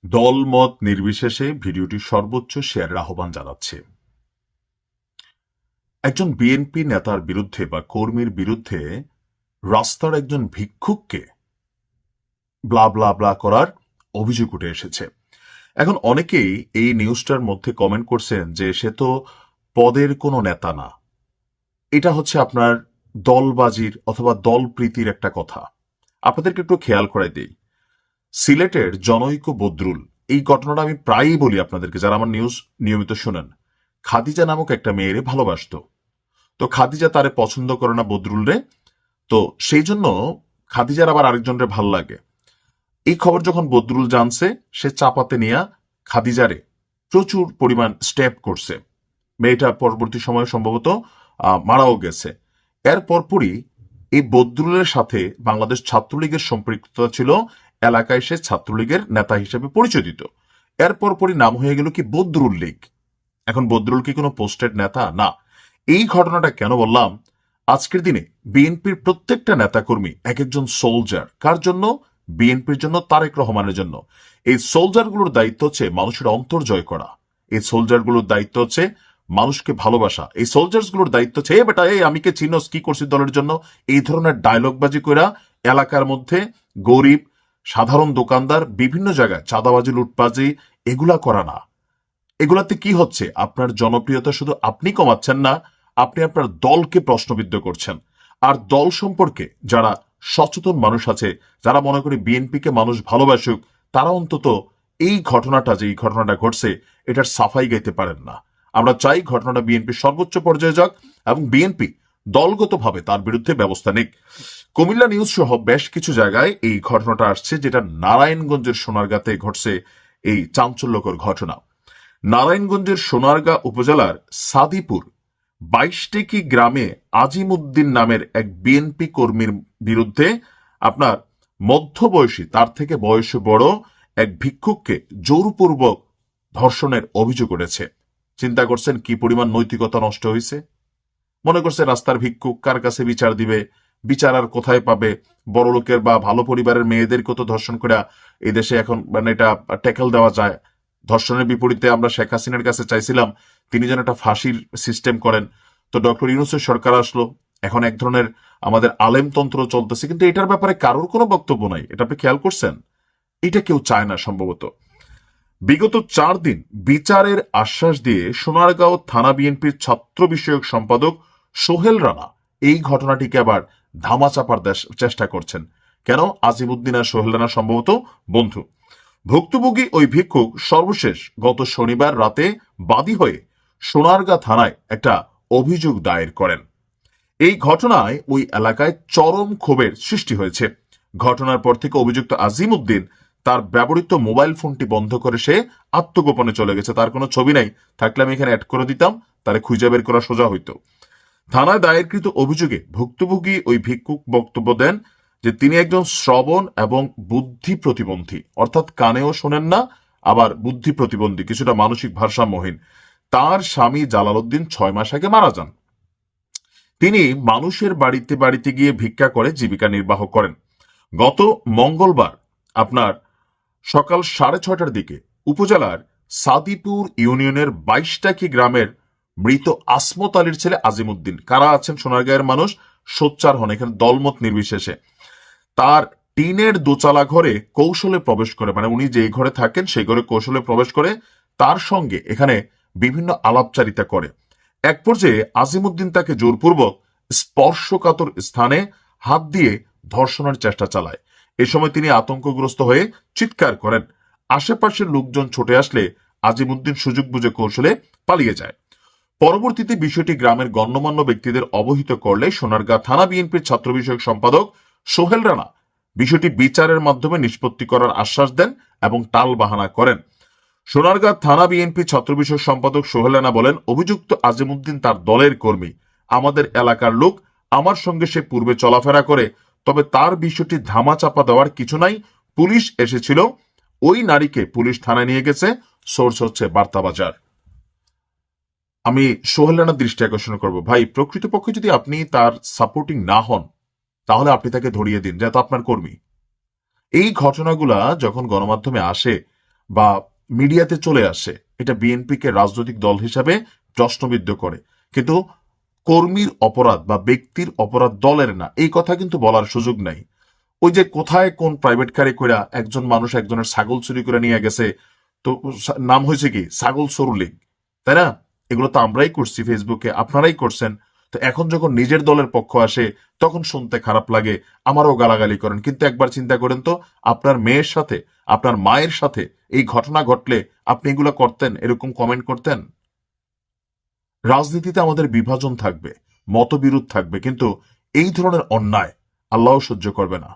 দলমত নির্বিশেষে ভিডিওটি সর্বোচ্চ শেয়ারের আহ্বান জানাচ্ছে। একজন বিএনপি নেতার বিরুদ্ধে বা কর্মীর বিরুদ্ধে রাস্তার একজন ভিক্ষুককে ব্লা ব্লা ব্লা করার অভিযোগ উঠে এসেছে। এখন অনেকেই এই নিউজটার মধ্যে কমেন্ট করছেন যে সে তো পদের কোনো নেতা না, এটা হচ্ছে আপনার দলবাজির অথবা দলপ্রীতির একটা কথা। আপনাদেরকে একটু খেয়াল করাই দেই, সিলেটের জনৈক বদরুল, এই ঘটনাটা আমি প্রায়ই বলি আপনাদেরকে, যারা আমার নিউজ নিয়মিত শোনেন। খাদিজা নামক একটা মেয়েরে ভালোবাসতো, তো খাদিজা তারে পছন্দ করে না বদরুল রে, তো সেই জন্য খাদিজার আবার আরেকজনের ভাল লাগে। এই খবর যখন বদরুল জানছে, সে চাপাতে নিয়ে খাদিজারে প্রচুর পরিমাণ স্টেপ করছে। মেয়েটা পরবর্তী সময়ে সম্ভবত মারাও গেছে। এর পরপরই এই বদরুলের সাথে বাংলাদেশ ছাত্রলীগের সম্পৃক্ততা ছিল, এলাকায় সে ছাত্রলীগের নেতা হিসেবে পরিচয় দিত। এর পরপরই নাম হয়ে গেল কি বদরুল লীগ। এখন বদরুল কি কোনো পোস্টেড নেতা? না। এই ঘটনাটা কেন বললাম, আজকের দিনে বিএনপির প্রত্যেকটা নেতাকর্মী এক একজন সোলজার। কার জন্য? বিএনপির জন্য, তারেক রহমানের জন্য। এই সোলজারগুলোর দায়িত্ব হচ্ছে মানুষের অন্তর জয় করা। এই সোলজারগুলোর দায়িত্ব হচ্ছে মানুষকে ভালোবাসা। এই সোলজার্সগুলোর দায়িত্ব হচ্ছে, এ বেটা, এই আমি কে চিনস, কি করছি দলের জন্য, এই ধরনের ডায়লগবাজি কইরা এলাকার মধ্যে গরিব সাধারণ দোকানদার বিভিন্ন জায়গায় চাঁদাবাজি লুটপাজি এগুলা করা না। এগুলাতে কি হচ্ছে, আপনার জনপ্রিয়তা শুধু আপনি কমাচ্ছেন না, আপনি আপনার দলকে প্রশ্নবিদ্ধ করছেন। আর দল সম্পর্কে যারা সচেতন মানুষ আছে, যারা মনে করে বিএনপিকে মানুষ ভালোবাসুক, তারা অন্তত এই ঘটনাটা, যে এই ঘটনাটা ঘটছে, এটার সাফাই গাইতে পারেন না। আমরা চাই ঘটনাটা বিএনপির সর্বোচ্চ পর্যায়ে যাক এবং বিএনপি দলগতভাবে তার বিরুদ্ধে ব্যবস্থা নিক। কুমিল্লা নিউজ সহ বেশ কিছু জায়গায় এই ঘটনাটা আসছে, যেটা নারায়ণগঞ্জের সোনারগাঁতে ঘটছে এই চাঞ্চল্যকর ঘটনা। নারায়ণগঞ্জের সোনারগাঁ উপজেলার সাদিপুর 22টেকি গ্রামে আজিমউদ্দিন নামের এক বিএনপি কর্মীর বিরুদ্ধে আপনার মধ্যবয়সী, তার থেকে বয়সে বড় এক ভিক্ষুককে জোরপূর্বক ধর্ষণের অভিযোগ উঠেছে। চিন্তা করছেন কি পরিমাণ নৈতিকতা নষ্ট হয়েছে? মনে করছে রাস্তার ভিক্ষুক, কার কাছে বিচার দিবে? বিচার আর কোথায় পাবে? বড় লোকের বা ভালো পরিবারের মেয়েদেরকে তো ধর্ষণ করে এই দেশে এখন মানে এটা ট্যাকেল দেওয়া যায়। ধর্ষণের বিপরীতে আমরা শেখ হাসিনার কাছে চাইছিলাম তিনি যেন একটা ফাঁসির সিস্টেম করেন, তো ডক্টর ইউনূসের সরকার আসলো, এখন এক ধরনের আমাদের আলেমতন্ত্র চলতেছে, কিন্তু এটার ব্যাপারে কারোর কোনো বক্তব্য নাই। এটা আপনি খেয়াল করছেন? এটা কেউ চায় না সম্ভবত। বিগত 4 দিন বিচারের আশ্বাস দিয়ে সোনারগাঁও থানা বিএনপির ছাত্র বিষয়ক সম্পাদক সোহেল রানা এই ঘটনাটিকে আবার ধামাচাপার চেষ্টা করছেন। কেন? আজিমউদ্দিন আর সোহেল রানা সম্ভবত বন্ধু। ভুক্তভোগী ওই ভিক্ষুক সর্বশেষ গত শনিবার রাতে বাদী হয়ে সোনারগাঁ থানায় একটা অভিযোগ দায়ের করেন। এই ঘটনায় ওই এলাকায় চরম ক্ষোভের সৃষ্টি হয়েছে। ঘটনার পর থেকে অভিযুক্ত আজিমউদ্দিন তার ব্যবহৃত মোবাইল ফোনটি বন্ধ করে সে আত্মগোপনে চলে গেছে। তার কোনো ছবি নাই, থাকলে আমি এখানে অ্যাড করে দিতাম, তারে খুঁজে বের করা সোজা হইতো। থানায় দায়েরকৃত অভিযোগে ভুক্তভোগী ওই ভিক্ষুক বক্তব্য দেন যে তিনি একজন শ্রবণ এবং বুদ্ধি প্রতিবন্ধী, অর্থাৎ কানেও শোনেন না, আবার বুদ্ধি প্রতিবন্ধী, কিছুটা মানসিক ভারসাম্যহীন। তার স্বামী জালালউদ্দিন 6 মাস আগে মারা যান। তিনি মানুষের বাড়িতে বাড়িতে গিয়ে ভিক্ষা করে জীবিকা নির্বাহ করেন। গত মঙ্গলবার আপনার সকাল 6:30টার দিকে উপজেলার সাদিপুর ইউনিয়নের 22টাকি গ্রামের মৃত আসমত আলীর ছেলে আজিমউদ্দিন, কারা আছেন সোনারগাঁয়ের মানুষ সোচ্চার হন এখানে দলমত নির্বিশেষে, তার টিনের দোচালা ঘরে কৌশলে প্রবেশ করে, মানে উনি যে ঘরে থাকেন সেই ঘরে কৌশলে প্রবেশ করে তার সঙ্গে এখানে বিভিন্ন আলাপচারিতা করে। এক পর্যায়ে আজিমউদ্দিন তাকে জোরপূর্বক স্পর্শকাতর স্থানে হাত দিয়ে ধর্ষণের চেষ্টা চালায়। এ সময় তিনি আতঙ্কগ্রস্ত হয়ে চিৎকার করেন। আশেপাশের লোকজন ছুটে আসলে আজিমউদ্দিন সুযোগ বুঝে কৌশলে পালিয়ে যায়। পরবর্তীতে বিষয়টি গ্রামের গণ্যমান্য ব্যক্তিদের অবহিত করলে সোনারগাঁ থানা বিএনপির ছাত্র বিষয়ক সম্পাদক সোহেল রানা বিষয়টি বিচারের মাধ্যমে নিষ্পত্তি করার আশ্বাস দেন এবং টাল বাহানা করেন। সোনারগাঁ থানা বিএনপি ছাত্র বিষয়ক সম্পাদক সোহেল রানা বলেন, অভিযুক্ত আজিমউদ্দিন তার দলের কর্মী, আমাদের এলাকার লোক, আমার সঙ্গে সে পূর্বে চলাফেরা করে, তবে তার বিষয়টি ধামাচাপা দেওয়ার কিছু নাই। পুলিশ এসেছিল, ওই নারীকে পুলিশ থানায় নিয়ে গেছে, সোর্স হচ্ছে বার্তাবাজার। আমি সোহেল রানার দৃষ্টি আকর্ষণ করব, ভাই প্রকৃতপক্ষে যদি আপনি তার সাপোর্টিং না হন তাহলে আপনি তাকে ধরিয়ে দিন, যেহেতু আপনার কর্মী। এই ঘটনাগুলা যখন গণমাধ্যমে আসে বা মিডিয়াতে চলে আসে, এটা বিএনপিকে রাজনৈতিক দল হিসাবে প্রশ্নবিদ্ধ করে। কিন্তু কর্মীর অপরাধ বা ব্যক্তির অপরাধ দলের না, এই কথা কিন্তু বলার সুযোগ নাই। ওই যে কোথায় কোন প্রাইভেট কারে কইরা একজন মানুষ একজনের ছাগল চুরি করে নিয়ে গেছে, তো নাম হয়েছে কি ছাগল চোর লীগ, তাই না? এগুলো তো আমরাই করছি, ফেসবুকে আপনারাই করছেন। তো এখন যখন নিজের দলের পক্ষ আসে তখন শুনতে খারাপ লাগে, আমারও গালাগালি করেন। কিন্তু একবার চিন্তা করেন তো, আপনার মেয়ের সাথে, আপনার মায়ের সাথে এই ঘটনা ঘটলে আপনি এগুলো করতেন, এরকম কমেন্ট করতেন? রাজনীতিতে আমাদের বিভাজন থাকবে, মতবিরোধ থাকবে, কিন্তু এই ধরনের অন্যায় আল্লাহ সহ্য করবে না।